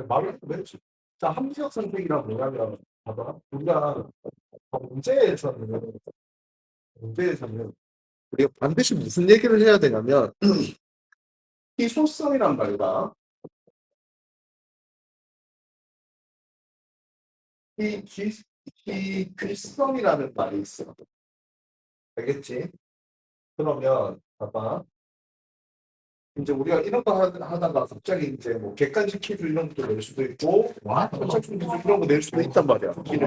말을 왜 했지? 자, 합리적 선택이란 뭐냐면, 봐봐. 우리가 문제에서는, 문제에서는, 우리가 반드시 무슨 얘기를 해야 되냐면, 희소성이란 말이다. 희, 희, 희귀성이라는 말이 있어. 알겠지? 그러면, 봐봐. 이제 우리가 이런 거 하다가 갑자기 이제 뭐 객관식 퀴즈 이런 것도 낼 수도 있고, 선착순 퀴즈 이런 거 낼 수도 있단 말이야. 퀴즈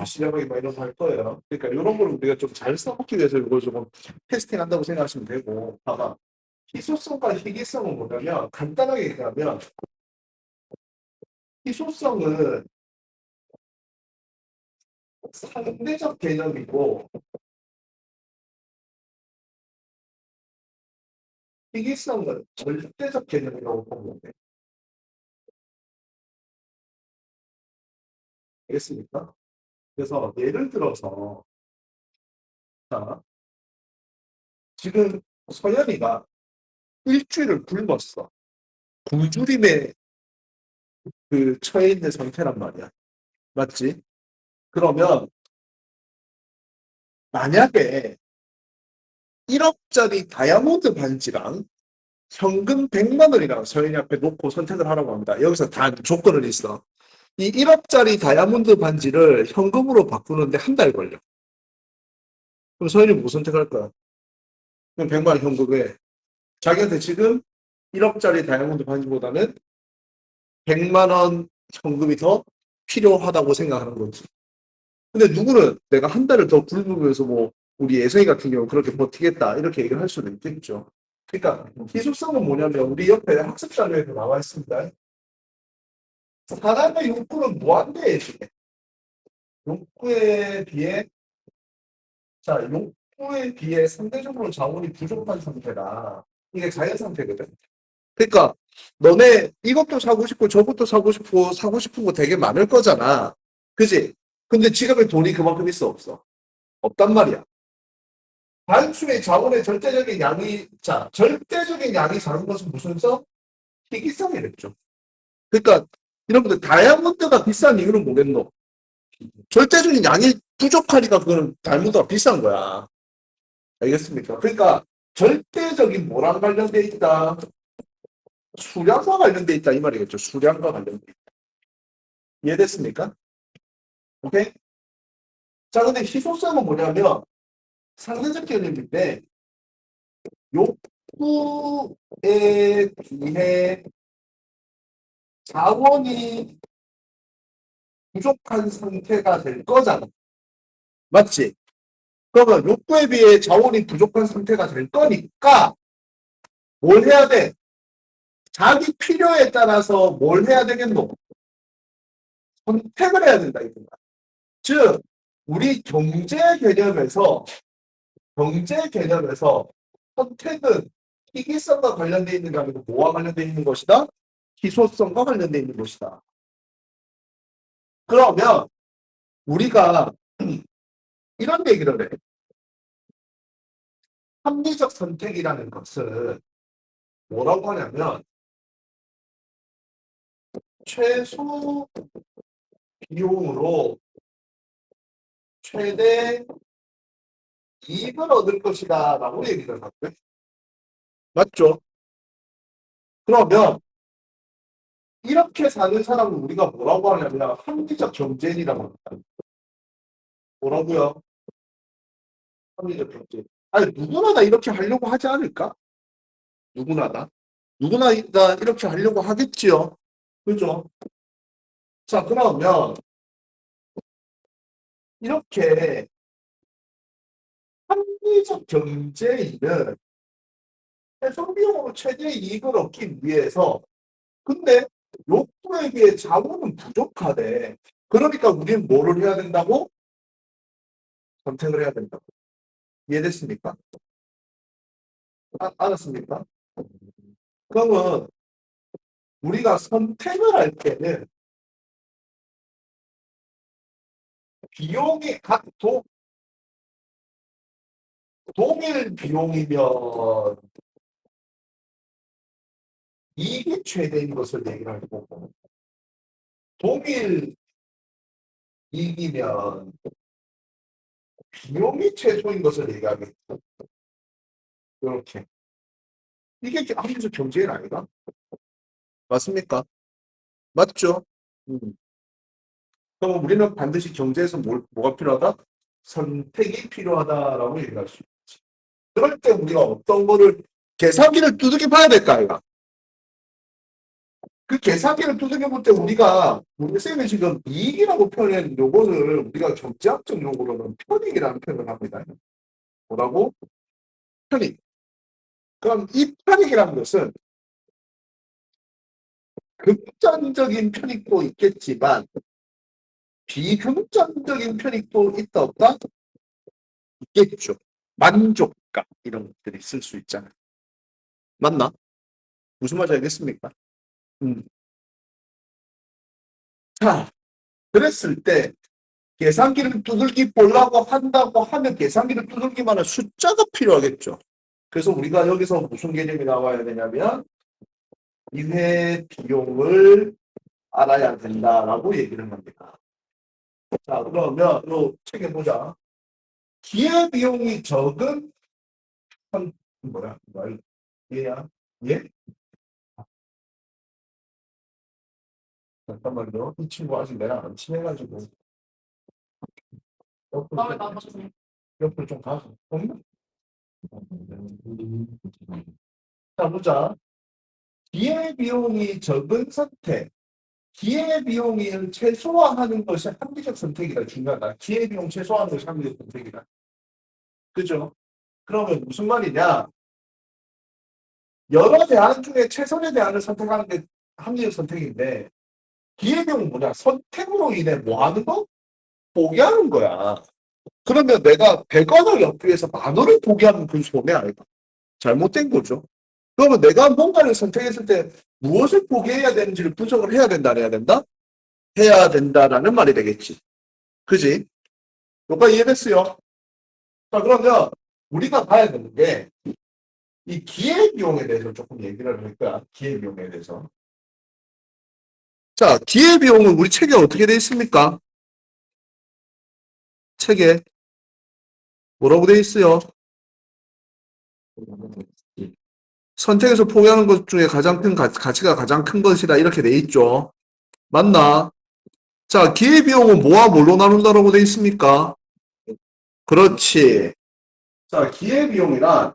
시작하기 막 이런 거 할 거예요. 그러니까 이런 걸 우리가 좀 잘 써먹기 위해서 이걸 조금 테스팅 한다고 생각하시면 되고, 봐봐. 희소성과 희귀성은 뭐냐면, 간단하게 얘기하면, 희소성은 상대적 개념이고, 희귀성은 절대적 개념이라고 보면 돼. 알겠습니까? 그래서 예를 들어서, 자, 지금 서연이가 일주일을 굶었어. 굶주림에 그 처해 있는 상태란 말이야. 맞지? 그러면 만약에 1억짜리 다이아몬드 반지랑 현금 100만 원이랑 서연이 앞에 놓고 선택을 하라고 합니다. 여기서 단 조건을 있어. 이 1억짜리 다이아몬드 반지를 현금으로 바꾸는데 한 달 걸려. 그럼 서연이 뭐 선택할 거야? 그럼 100만 원 현금에 자기한테 지금 1억짜리 다이아몬드 반지보다는 100만 원 현금이 더 필요하다고 생각하는 거지. 근데 누구는 내가 한 달을 더 굶으면서 뭐 우리 예성이 같은 경우 그렇게 버티겠다 이렇게 얘기를 할 수도 있겠죠. 그러니까 희소성은 뭐냐면 우리 옆에 학습 자료에도 나와 있습니다. 사람의 욕구는 무한대해지네. 욕구에 비해 욕구에 비해 상대적으로 자원이 부족한 상태다. 이게 자연 상태거든. 그러니까 너네 이것도 사고 싶고 저것도 사고 싶고 사고 싶은 거 되게 많을 거잖아. 그지? 근데 지갑에 돈이 그만큼 있어 없어? 없단 말이야. 단순히 자원의 절대적인 양이 작은 것은 무슨 성? 희귀성이랬죠. 그러니까 여러분들 다이아몬드가 비싼 이유는 뭐겠노? 절대적인 양이 부족하니까 그거는 다이아몬드가 비싼 거야. 알겠습니까? 그러니까 절대적인 뭐랑 관련돼 있다? 수량과 관련돼 있다 이 말이겠죠. 수량과 관련돼 있다. 이해됐습니까? 오케이? 자, 근데 희소성은 뭐냐면 상대적 개념인데 욕구에 비해 자원이 부족한 상태가 될 거잖아. 맞지? 그러면 욕구에 비해 자원이 부족한 상태가 될 거니까 뭘 해야 돼? 자기 필요에 따라서 뭘 해야 되겠노? 선택을 해야 된다 이거야. 즉 우리 경제 개념에서 선택은 희귀성과 관련되어 있는 게 아니고 뭐와 관련되어 있는 것이다? 희소성과 관련되어 있는 것이다. 그러면 우리가 이런 얘기를 해. 합리적 선택이라는 것은 뭐라고 하냐면 최소 비용으로 최대 이익을 얻을 것이다 라고 얘기를 하고요. 맞죠? 그러면 이렇게 사는 사람은 우리가 뭐라고 하냐면 합리적 경쟁이라고 합니다. 뭐라고요? 합리적 경쟁. 아니 누구나 다 이렇게 하려고 하지 않을까? 누구나 다. 누구나 다 이렇게 하려고 하겠지요. 그죠? 자 그러면 이렇게 합리적 경제인은 최소 비용으로 최대 이익을 얻기 위해서 근데 욕구에 비해 자원은 부족하대. 그러니까 우리는 뭐를 해야 된다고? 선택을 해야 된다고. 이해됐습니까? 알았습니까? 그러면 우리가 선택을 할 때는 비용이 동일 비용이면 이익이 최대인 것을 얘기를 할 거고, 동일 이익이면 비용이 최소인 것을 얘기하겠죠. 이렇게. 이게 함수 경제일 아닌가? 맞습니까? 맞죠? 음. 그럼 우리는 반드시 경제에서 뭐가 필요하다? 선택이 필요하다라고 얘기할 수 있지. 그럴 때 우리가 어떤 거를 계산기를 두들겨 봐야 될까, 아이가? 그 계산기를 두들겨 볼 때 우리 쌤이 지금 이익이라고 표현한 요거를 우리가 경제학적 용어로는 편익이라는 표현을 합니다. 뭐라고? 편익. 그럼 이 편익이라는 것은 금전적인 편익도 있겠지만 비금전적인 편익도 있다 없다? 있겠죠. 만족감 이런 것들이 있을 수 있잖아요. 맞나? 무슨 말인지 알겠습니까? 음. 자, 그랬을 때 계산기를 두들기 보려고 한다고 하면 계산기를 두들기만한 숫자가 필요하겠죠. 그래서 우리가 여기서 무슨 개념이 나와야 되냐면 이회 비용을 알아야 된다라고 얘기를 합니다. 자, 그러면 요 책에 보자. 기회 비용이 적은 뭐야? 얘야? 얘? 잠깐만요. 이 친구 아직 내랑 안 친해가지고 옆으로 좀 가서. 자, 보자. 기회비용이 적은 선택. 기회비용을 최소화하는 것이 합리적 선택이다. 중요하다. 기회비용 최소화하는 것이 합리적 선택이다. 그죠? 그러면 무슨 말이냐? 여러 대안 중에 최선의 대안을 선택하는 게 합리적 선택인데, 기회비용은 뭐냐? 선택으로 인해 뭐 하는 거? 포기하는 거야. 그러면 내가 100원을 얻기 위해서 10,000원을 포기하면 그 손해 아니다. 잘못된 거죠. 그러면 내가 뭔가를 선택했을 때 무엇을 포기해야 되는지를 분석을 해야 된다, 안 해야 된다? 해야 된다라는 말이 되겠지. 그지? 너가 이해됐어요? 자, 그러면 우리가 봐야 되는 게 이 기회비용에 대해서 조금 얘기를 할 거야. 기회비용에 대해서. 자, 기회비용은 우리 책에 어떻게 되어 있습니까? 책에 뭐라고 되어 있어요? 선택해서 포기하는 것 중에 가장 큰 가치가 가장 큰 것이다. 이렇게 돼 있죠. 맞나? 자, 기회비용은 뭐와 뭘로 나눈다라고 돼 있습니까? 그렇지. 자, 기회비용이란,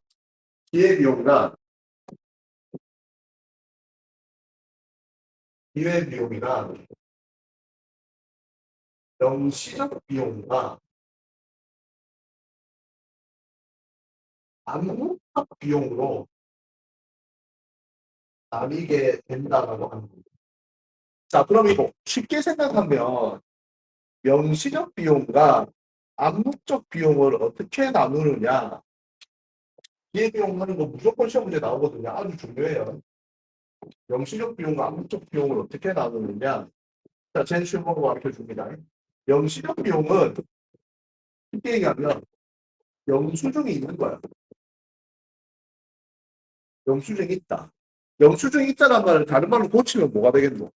기회비용이란 명시적 비용과 암묵적 비용으로 나뉘게 된다라고 하는 겁니다. 자, 그럼 이거 쉽게 생각하면 명시적 비용과 암묵적 비용을 어떻게 나누느냐. 기회비용 하는 거 무조건 시험 문제 나오거든요. 아주 중요해요. 명시적 비용과 암묵적 비용을 어떻게 나누느냐. 자, 제시음으로 가르쳐 줍니다. 명시적 비용은 쉽게 얘기하면 영수증이 있는 거야. 영수증이 있다. 영수증이 있다는 말을 다른 말로 고치면 뭐가 되겠노?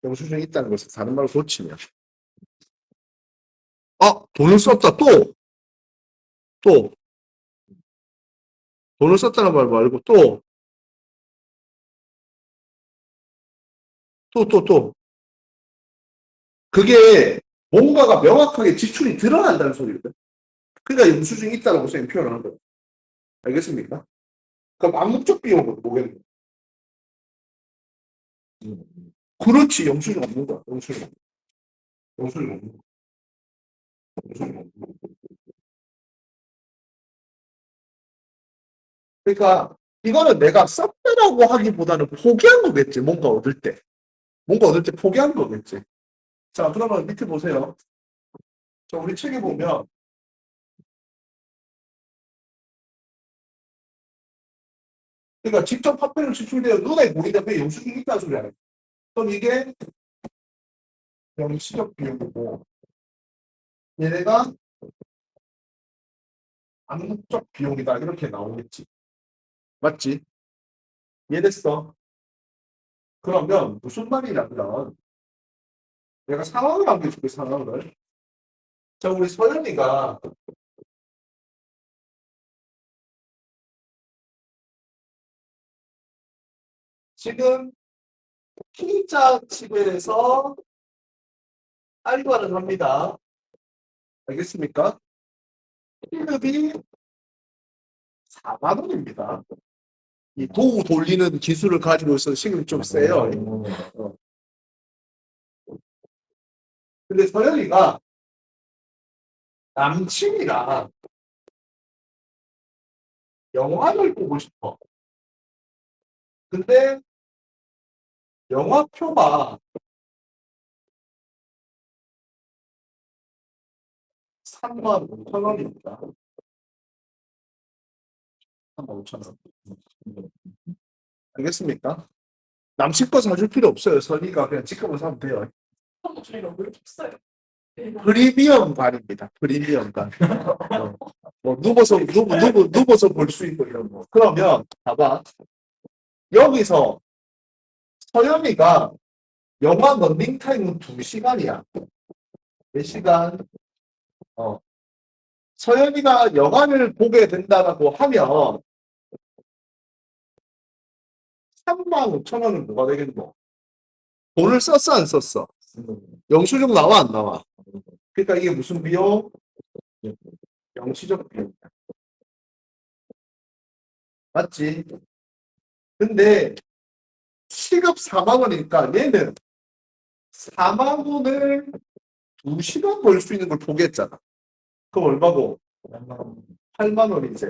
영수증이 있다는 것을 다른 말로 고치면. 돈을 썼다. 또. 돈을 썼다는 말 말고 또. 그게 뭔가가 명확하게 지출이 드러난다는 소리거든. 그러니까 영수증이 있다고 선생님 표현하는 거예요. 알겠습니까? 그럼 암묵적 비용은 뭐겠노? 그렇지. 영수증 없는 거야. 영수증 없는 거야. 영수증 없는 거야. 영수증 없는 거야. 그러니까 이거는 내가 썼다라고 하기보다는 포기한 거겠지. 뭔가 얻을 때. 뭔가 얻을 때 포기한 거겠지. 자, 그러면 밑에 보세요. 자, 우리 책에 보면 그러니까 직접 화폐를 지출되어 눈에 보이는 데 영수증이 있다는 소리 아니에요. 그럼 이게 명시적 비용이고 얘네가 암묵적 비용이다. 이렇게 나오겠지. 맞지? 이해됐어? 그러면 무슨 말이냐면 내가 상황을 남겨줄게 상황을. 자 우리 서연이가 지금 피자 집에서 알바를 합니다. 알겠습니까? 시급이 4만 원입니다. 이 도우 돌리는 기술을 가지고 있어서 시급이 좀 세요. 어. 근데 서연이가 남친이랑 영화를 보고 싶어. 근데 영화표가 3만 5천 원입니다. 3만 5천 원. 알겠습니까? 남친 거 사줄 필요 없어요. 선이가 그냥 지금은 사면 돼요. 저희가 왜 줬어요? 프리미엄관입니다. 프리미엄관. 뭐 누워서 볼 수 있고 이런 거. 그러면 봐봐. 여기서 서연이가 영화 런닝타임은 2시간이야. 몇 시간? 서연이가 영화를 보게 된다고 하면 3만 5천 원은 뭐가 되겠노? 돈을 썼어 안 썼어? 영수증 나와 안 나와? 그러니까 이게 무슨 비용? 영시적 비용. 맞지? 근데 시급 4만 원이니까 얘는 4만 원을 2시간 벌 수 있는 걸 보겠잖아. 그럼 얼마고? 8만 원이지.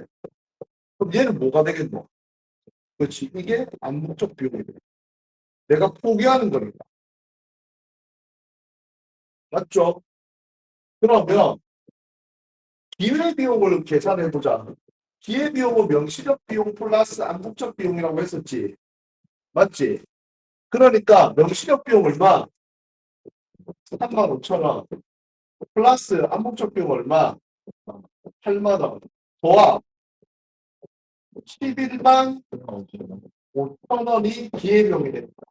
그럼 얘는 뭐가 되겠노? 그렇지. 이게 암묵적 비용이 돼. 내가 포기하는 거니까. 맞죠? 그러면 기회비용을 계산해보자. 기회비용은 명시적 비용 플러스 암묵적 비용이라고 했었지. 맞지? 그러니까 명시적 비용 얼마? 3만 5천 원. 플러스 암묵적 비용 얼마? 8만 원. 더합 11만 5천 원이 기회비용이 됩니다.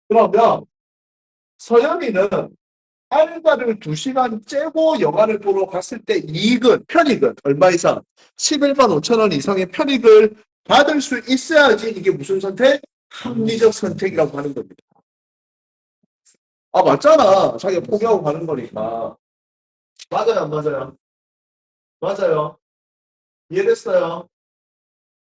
그러면 서연이는 알바를 2시간 째고 영화를 보러 갔을 때 편익은 얼마 이상? 11만 5천 원 이상의 편익을 받을 수 있어야지 이게 무슨 선택? 합리적 선택이라고 하는 겁니다. 아 맞잖아. 자기가 포기하고 가는 거니까. 맞아요 안 맞아요? 맞아요. 이해됐어요?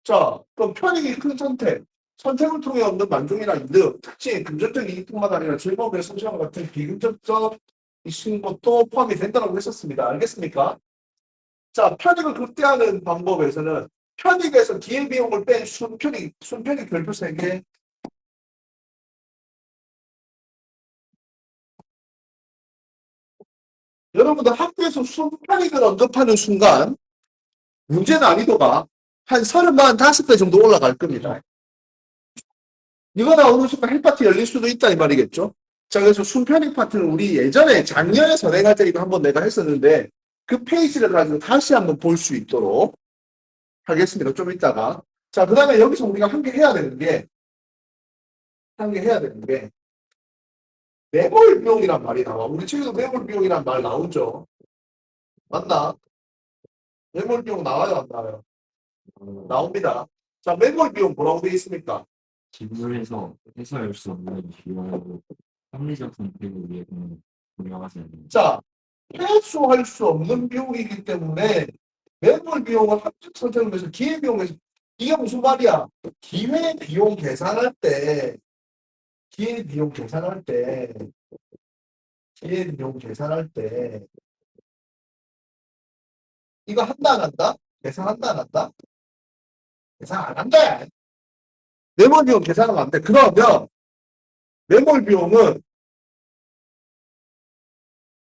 자 그럼 편익이 큰 선택. 선택을 통해 얻는 만족이나 이득, 특징, 금전적 이익뿐만 아니라 즐거움의 성취감 같은 비금전적 있는 것도 포함이 된다고 했었습니다. 알겠습니까? 자, 편익을 극대화하는 방법에서는 편익에서 기회비용을 뺀 순편익 별표 3개. 여러분들 학교에서 순편익을 언급하는 순간 문제 난이도가 한 35배 정도 올라갈 겁니다. 이거 나오는 순간 헬파티 열릴 수도 있다 이 말이겠죠. 자, 그래서 순편익 파트는 우리 예전에 작년에 선행할 때 이거 한번 내가 했었는데 그 페이지를 가지고 다시 한번 볼 수 있도록 하겠습니다. 좀 이따가. 자, 그 다음에 여기서 우리가 한 개 해야 되는 게 매몰 비용이란 말이 나와. 우리 책에도 매몰 비용이란 말 나오죠. 맞나? 매몰 비용 나와요, 안 나와요? 나옵니다. 자, 매몰 비용 뭐라고 되어 있습니까? 기술에서 해소할 수 없는 비용으로 합리적 선택을 위해서는 고려하지 않는. 자, 해소할 수 없는 비용이기 때문에 매몰 비용을 합적 선택을 위해서 기회비용에서 이게 무슨 말이야? 기회비용 계산할 때 기회비용 계산할 때 이거 한다 안 한다? 계산한다 안 한다? 계산 안 한다. 매몰 비용 계산하면 안 돼. 그러면 매몰 비용은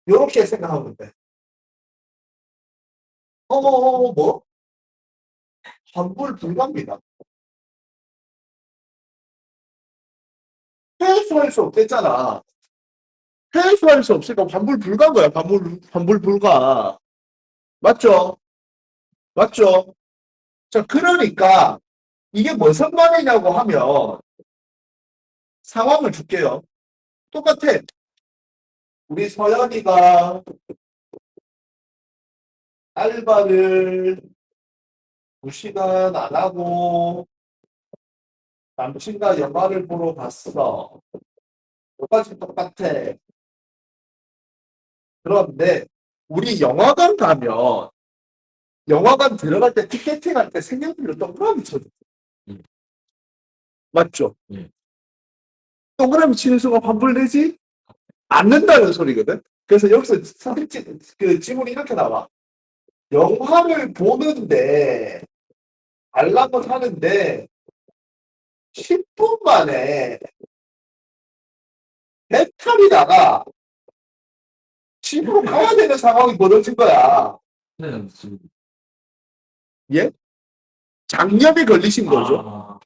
이렇게 생각하면 돼. 뭐? 환불 불가입니다. 회수할 수 없댔잖아. 회수할 수 없으니까 환불 불가인 거야. 환불 불가. 맞죠? 맞죠? 자, 그러니까 이게 무슨 말이냐고 하면 상황을 줄게요. 똑같아. 우리 서연이가 알바를 2시간 안 하고 남친과 영화를 보러 갔어. 똑같이 똑같아. 그런데 우리 영화관 가면 영화관 들어갈 때 티켓팅 할 때 색연필로 동그라미 쳐줘. 음. 맞죠? 예. 동그라미 치는 순간 환불 내지? 않는다는 소리거든. 그래서 여기서 그 지문이 이렇게 나와. 영화를 보는데 알람을 하는데 10분 만에 배탈이 나가 집으로 가야 되는 상황이 벌어진 거야. 네, 지금. 예? 장염에 걸리신 거죠.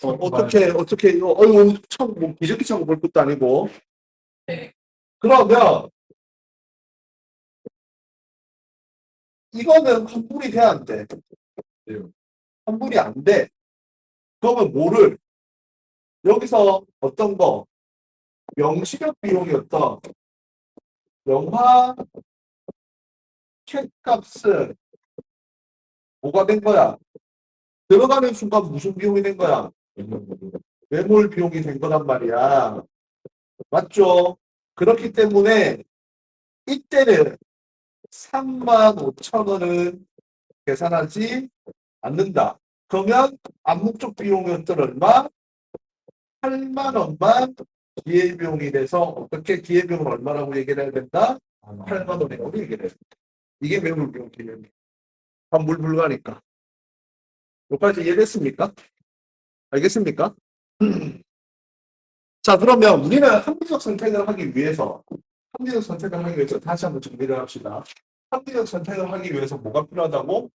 어떻게, 어이구, 참, 뭐, 기저귀 차고 볼 것도 아니고. 네. 그러면, 이거는 환불이 돼야 안 돼. 네. 환불이 안 돼. 그러면 뭐를, 여기서 어떤 거, 명시적 비용이었던 영화 캣값은 뭐가 된 거야? 들어가는 순간 무슨 비용이 된 거야? 매몰 비용이 된 거란 말이야. 맞죠? 그렇기 때문에 이때는 35,000원은 계산하지 않는다. 그러면 암묵적 비용이었던 얼마? 8만 원만 기회비용이 돼서 어떻게 기회비용을 얼마라고 얘기를 해야 된다? 8만 원이라고 얘기를 해야 된다. 이게 매물비용 기회비용. 환불 불가니까. 여기까지 이해됐습니까? 알겠습니까? 자, 그러면 우리는 합리적 선택을 하기 위해서 다시 한번 정리를 합시다. 합리적 선택을 하기 위해서 뭐가 필요하다고?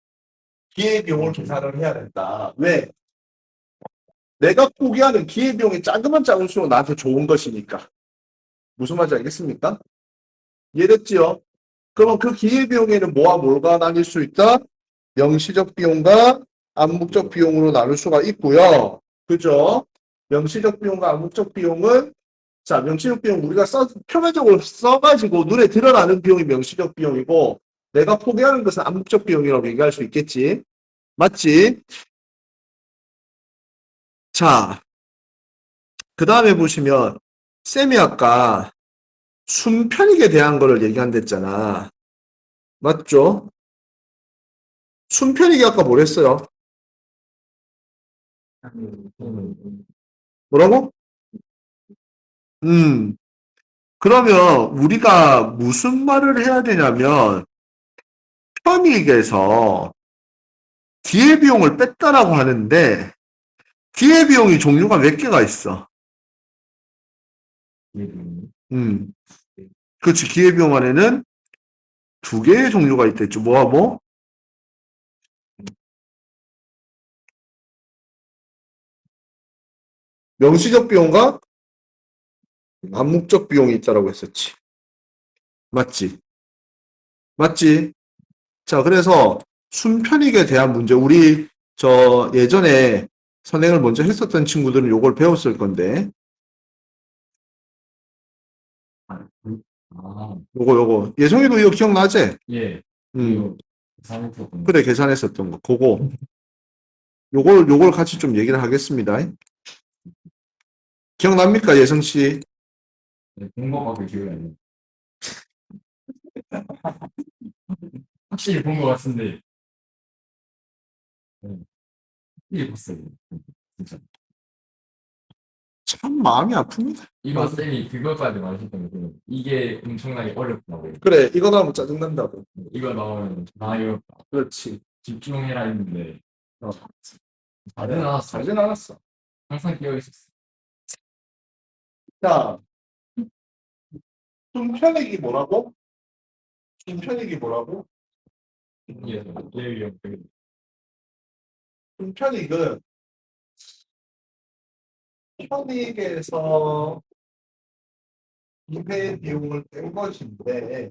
기회비용을 계산을 해야 된다. 왜? 내가 포기하는 기회비용이 작으면 작을수록 나한테 좋은 것이니까. 무슨 말인지 알겠습니까? 이해됐지요? 그러면 그 기회비용에는 뭐와 뭐가 나뉠 수 있다? 명시적 비용과 암묵적 비용으로 나눌 수가 있고요. 그죠? 명시적 비용과 암묵적 비용은 자, 명시적 비용 우리가 표면적으로 써가지고 눈에 드러나는 비용이 명시적 비용이고 내가 포기하는 것은 암묵적 비용이라고 얘기할 수 있겠지. 맞지? 자, 그 다음에 보시면 쌤이 아까 순편익에 대한 거를 얘기한댔잖아. 맞죠? 순편익이 아까 뭐랬어요? 뭐라고? 그러면 우리가 무슨 말을 해야 되냐면 편익에서 기회비용을 뺐다라고 하는데 기회비용이 종류가 몇 개가 있어? 그렇지. 기회비용 안에는 두 개의 종류가 있겠죠. 뭐와 뭐? 명시적 비용과 암묵적 비용이 있다라고 했었지. 맞지? 맞지? 자, 그래서 순편익에 대한 문제, 우리 저 예전에 선행을 먼저 했었던 친구들은 요걸 배웠을 건데, 요거. 예성이도 이거 기억나지? 예. 음, 계산했었던 그래, 계산했었던 거. 그거. 요걸 같이 좀 얘기를 하겠습니다. 기억납니까, 예성씨? 본거밖에 기억이 안 나요. 확실히 본 것 같은데. 네. 확실히 봤어요. 진짜. 참 마음이 아픕니다. 이거 쌤이 그것까지 말하셨던 게 이게 엄청나게 어렵다고. 그래, 이거 나오면 짜증난다고. 이거 나오면 어렵다. 그렇지. 집중해라 했는데 어, 잘은 않았어. 잘진 않았어. 항상 끼어 있었어. 자, 순편익이 뭐라고? 순편익이 뭐라고? 예, 예, 순편익은 편익에서 기회 비용을 뺀 것인데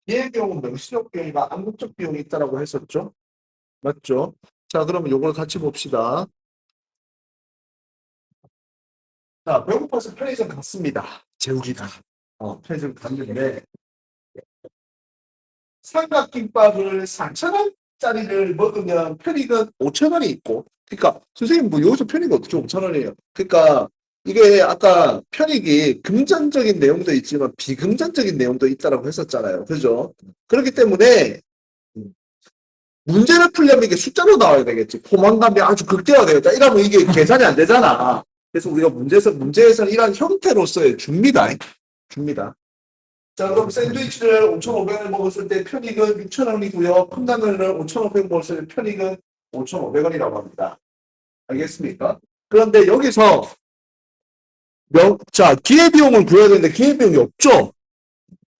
기회 비용은 명시적 비용과 암묵적 비용이 있다라고 했었죠. 맞죠? 자, 그러면 요걸 같이 봅시다. 자, 배고파서 편의점 갔습니다. 재욱이가. 편의점 갔는데, 삼각김밥을 4,000원짜리를 먹으면 편익은 5,000원이 있고, 그러니까, 선생님, 뭐, 여기서 편익이 어떻게 5,000원이에요? 그러니까, 이게 아까 편익이 금전적인 내용도 있지만 비금전적인 내용도 있다라고 했었잖아요. 그죠? 그렇기 때문에, 문제를 풀려면 이게 숫자로 나와야 되겠지. 포만감이 아주 극대화되겠다. 이러면 이게 계산이 안 되잖아. 그래서 우리가 문제에서는 이런 형태로서의 줍니다. 줍니다. 자, 그럼 샌드위치를 5,500원 먹었을 때 편익은 6,000원이고요. 컵라면을 5,500원 먹었을 때 편익은 5,500원이라고 합니다. 알겠습니까? 그런데 여기서 자, 기회비용을 구해야 되는데 기회비용이 없죠?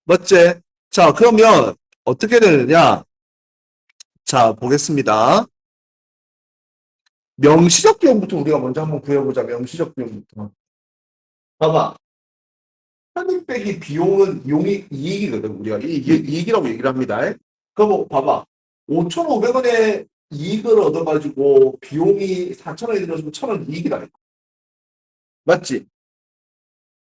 맞지? 자, 그러면 어떻게 되느냐? 자, 보겠습니다. 명시적 비용부터 우리가 먼저 한번 구해보자. 명시적 비용부터. 봐봐. 편익 빼기 비용은 이익이거든. 우리가 이게 이익이라고 얘기를 합니다. 그럼 봐봐. 5,500원의 이익을 얻어가지고 비용이 4,000원이 들어서 1,000원 이익이다. 맞지?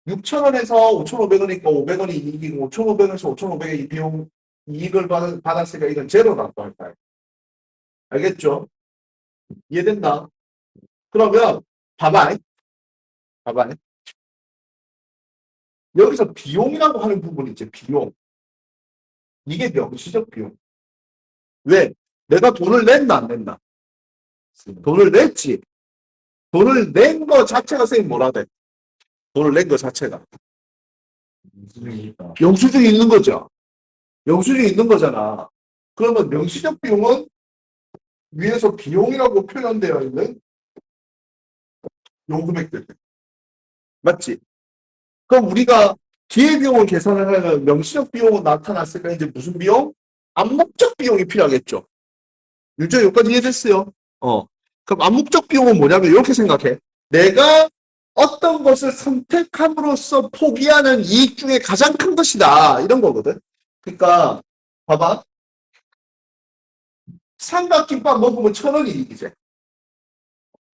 6,000원에서 5,500원이니까 500원이 이익이고 5,500원에서 5,500원의 비용 이익을 받았으니까 이건 제로라고 할까요? 알겠죠? 이해된다? 그러면 봐봐. 봐봐. 여기서 비용이라고 하는 부분이 있지. 비용. 이게 명시적 비용. 왜? 내가 돈을 냈나 안 냈나? 돈을 냈지. 돈을 낸 거 자체가 선생님 뭐라 돼? 돈을 낸 거 자체가. 수준이 있다. 영수증이 있는 거죠. 영수증이 있는 거잖아. 그러면 명시적 비용은 위에서 비용이라고 표현되어 있는 요 금액들. 맞지? 그럼 우리가 기회비용을 계산을 하면 명시적 비용은 나타났으니까 이제 무슨 비용? 암묵적 비용이 필요하겠죠. 유저 여기까지 이해됐어요? 그럼 암묵적 비용은 뭐냐면 이렇게 생각해. 내가 어떤 것을 선택함으로써 포기하는 이익 중에 가장 큰 것이다. 이런 거거든. 그러니까 봐봐. 삼각김밥 먹으면 1,000원이 이익이지.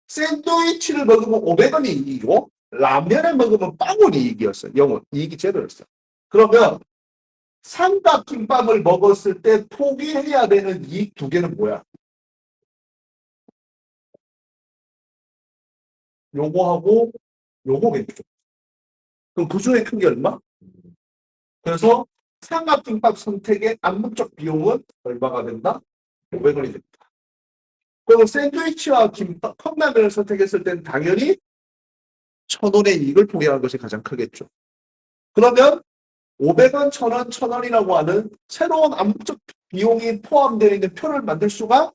샌드위치를 먹으면 500원이 이익이고 라면을 먹으면 빵원이 이익이었어. 영원. 이익이 제로였어. 그러면 삼각김밥을 먹었을 때 포기해야 되는 이익 두 개는 뭐야? 요거하고 요거겠죠. 그럼 그 중에 큰 게 얼마? 그래서 삼각김밥 선택의 암묵적 비용은 얼마가 된다? 500원이 된다. 그럼 샌드위치와 김밥, 컵라면을 선택했을 땐 당연히 1,000원의 이익을 포기하는 것이 가장 크겠죠. 그러면 500원, 1,000원, 1,000원이라고 하는 새로운 암묵적 비용이 포함되어 있는 표를 만들 수가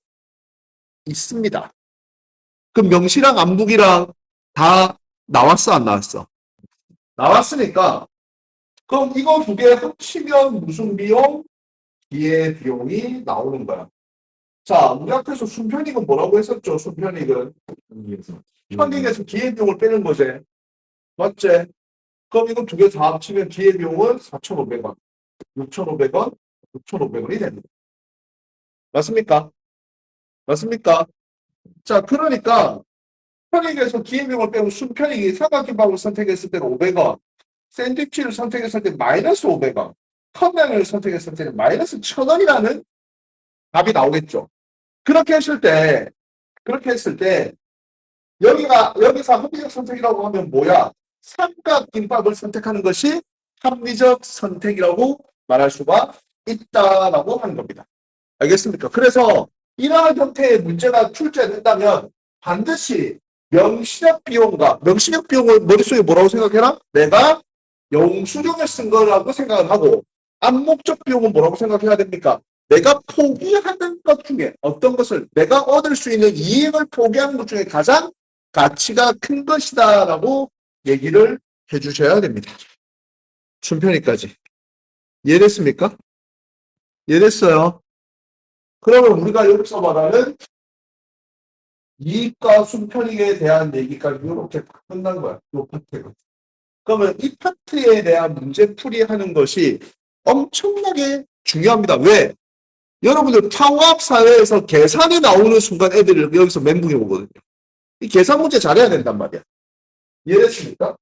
있습니다. 그럼 명시랑 암묵이랑 다 나왔어, 안 나왔어? 나왔으니까 그럼 이거 두 개 합치면 무슨 비용? 기회 비용이 나오는 거야. 자, 우리 앞에서 순편익은 뭐라고 했었죠? 순편익은 편익에서 기회 비용을 빼는 거지. 맞지? 그럼 이거 두 개 다 합치면 기회 비용은 4,500원, 6,500원, 6,500원이 됩니다. 맞습니까? 맞습니까? 자, 그러니까 편익에서 기회 비용을 빼고 순편익이 삼각김밥을 선택했을 때는 500원, 샌드위치를 선택했을 때 마이너스 500원, 컵라면을 선택했을 때는 마이너스 1,000원이라는 답이 나오겠죠. 그렇게 했을 때, 여기서 합리적 선택이라고 하면 뭐야? 삼각김밥을 선택하는 것이 합리적 선택이라고 말할 수가 있다라고 하는 겁니다. 알겠습니까? 그래서 이러한 형태의 문제가 출제된다면 반드시 명시적 비용을 머릿속에 뭐라고 생각해라? 내가 영수증을 쓴 거라고 생각을 하고 암묵적 비용은 뭐라고 생각해야 됩니까? 내가 포기하는 것 중에 어떤 것을 내가 얻을 수 있는 이익을 포기하는 것 중에 가장 가치가 큰 것이다 라고 얘기를 해주셔야 됩니다. 순편이까지. 이해됐습니까? 이해됐어요? 그러면 우리가 여기서 말하는 이익과 순편익에 대한 얘기까지 이렇게 다 끝난 거야. 이 파트가. 그러면 이 파트에 대한 문제풀이 하는 것이 엄청나게 중요합니다. 왜? 여러분들 통합 사회에서 계산이 나오는 순간 애들이 여기서 멘붕이 오거든요. 이 계산 문제 잘해야 된단 말이야. 이해됐습니까?